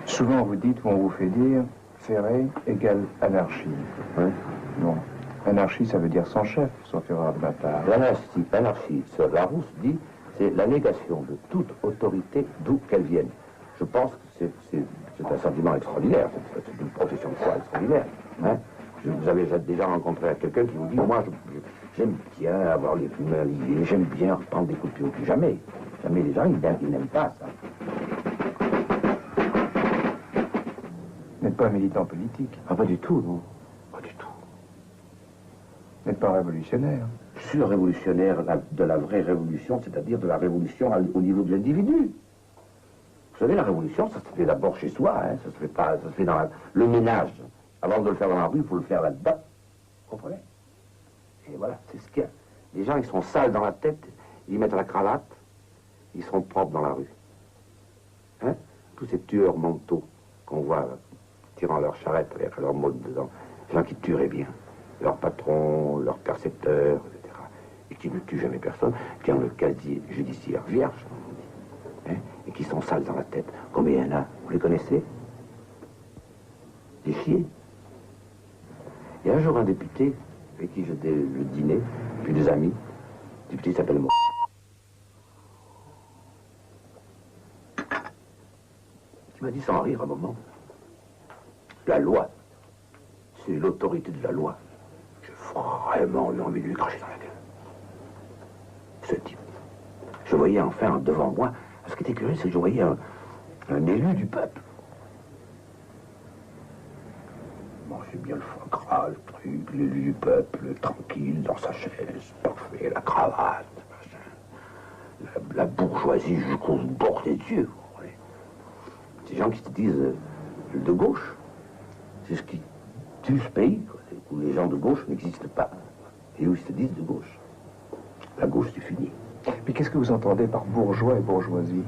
Souvent vous dites, ou on vous fait dire, Ferré égale anarchie. Oui. Non. Anarchie, ça veut dire sans chef, sauf erreur de ma part. L'anarchie, ça, Larousse dit, c'est la négation de toute autorité d'où qu'elle vienne. Je pense que c'est un sentiment extraordinaire, c'est une profession de foi extraordinaire. Hein. Vous avez déjà rencontré quelqu'un qui vous dit, moi, j'aime bien avoir les mains liées, j'aime bien prendre des coups de pied. Jamais. Jamais les gens, ils n'aiment pas ça. Vous n'êtes pas un militant politique. Ah, pas du tout, non. Pas du tout. Vous n'êtes pas un révolutionnaire. Je suis un révolutionnaire de la vraie révolution, c'est-à-dire de la révolution au niveau de l'individu. Vous savez, la révolution, ça se fait d'abord chez soi, hein, ça se fait dans le ménage. Avant de le faire dans la rue, il faut le faire là-dedans. Vous comprenez? Et voilà, c'est ce qu'il y a. Les gens, ils sont sales dans la tête, ils mettent la cravate, ils sont propres dans la rue. Hein? Tous ces tueurs mentaux qu'on voit là, tirant leur charrette avec leur mode dedans, les gens qui tueraient bien, leur patron, leur percepteur, etc., et qui ne tuent jamais personne, qui ont le casier judiciaire vierge, comme on dit, hein, et qui sont sales dans la tête. Combien il y en a? Vous les connaissez? Des chiens. Il y a un jour un député avec qui j'étais le dîner, puis des amis. Le député s'appelle moi. Il m'a dit sans rire un moment, la loi, c'est l'autorité de la loi. J'ai vraiment eu envie de lui cracher dans la gueule. Ce type. Je voyais enfin devant moi, ce qui était curieux, c'est que je voyais un élu du peuple. Manger bien le foie gras, le truc, l'élu du peuple, tranquille, dans sa chaise, parfait, la cravate, machin. La bourgeoisie jusqu'au bord des yeux. Ces gens qui se disent de gauche, c'est ce qui tue ce pays, quoi, où les gens de gauche n'existent pas, et où ils se disent de gauche. La gauche, c'est fini. Mais qu'est-ce que vous entendez par bourgeois et bourgeoisie?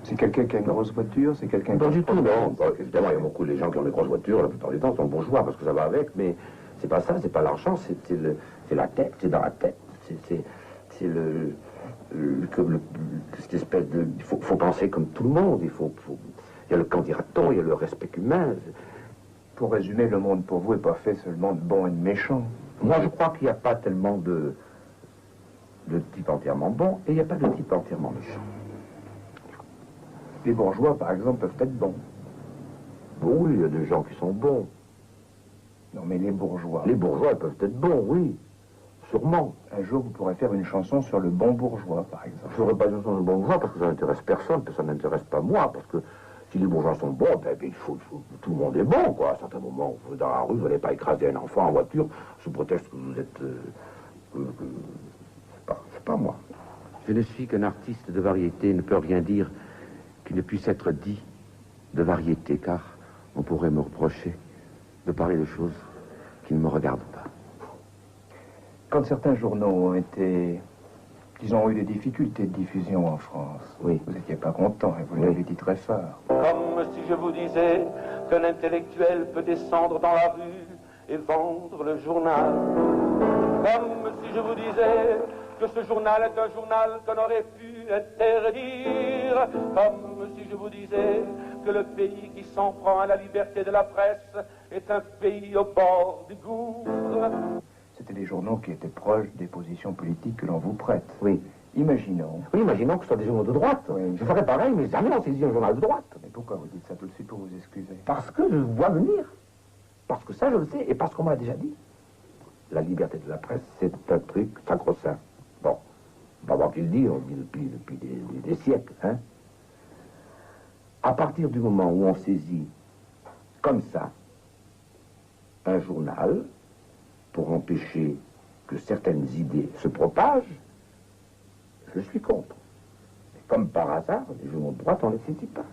C'est quelqu'un qui a une grosse voiture? C'est quelqu'un qui... Pas du tout, non. Bon, évidemment, il y a beaucoup de gens qui ont des grosses voitures, la plupart du temps, sont bourgeois, parce que ça va avec, mais c'est pas ça, c'est pas l'argent, c'est la tête, c'est dans la tête. C'est cette espèce de... Il faut penser comme tout le monde, il y a le quand dira-t-on, il y a le respect humain. Pour résumer, le monde pour vous n'est pas fait seulement de bons et de méchants. Moi, je crois qu'il n'y a pas tellement de type entièrement bon, et il n'y a pas de type entièrement méchant. Les bourgeois, par exemple, peuvent être bons. Bon, oui, il y a des gens qui sont bons. Non, mais les bourgeois... Les bourgeois, ils peuvent être bons, oui. Sûrement. Un jour, vous pourrez faire une chanson sur le bon bourgeois, par exemple. Je ne ferai pas une chanson sur le bon bourgeois parce que ça n'intéresse personne, que ça n'intéresse pas moi, parce que si les bourgeois sont bons, ben, tout le monde est bon, quoi. À un certain moment, vous êtes dans la rue, vous n'allez pas écraser un enfant en voiture sous prétexte que vous êtes... c'est pas moi. Je ne suis qu'un artiste de variété, ne peut rien dire qui ne puisse être dit de variété, car on pourrait me reprocher de parler de choses qui ne me regardent pas. Quand certains journaux ont été, disons, eu des difficultés de diffusion en France, oui, vous n'étiez pas content et vous l'avez dit très fort. Comme si je vous disais qu'un intellectuel peut descendre dans la rue et vendre le journal. Comme si je vous disais que ce journal est un journal qu'on aurait pu interdire. Comme si je vous disais que le pays qui s'en prend à la liberté de la presse est un pays au bord du gouffre. C'était des journaux qui étaient proches des positions politiques que l'on vous prête. Oui. Imaginons. Oui, imaginons que ce soit des journaux de droite. Oui. Je ferais pareil, mais jamais on saisit un journal de droite. Mais pourquoi vous dites ça tout de suite pour vous excuser? Parce que je vois venir. Parce que ça, je le sais, et parce qu'on m'a déjà dit. La liberté de la presse, c'est un truc sacro-saint. Bon, pas moi qui le dis, on le dit depuis des siècles. Hein. À partir du moment où on saisit, comme ça, un journal, pour empêcher que certaines idées se propagent, je suis contre. Mais comme par hasard, les journaux de droite, on ne les saisit pas.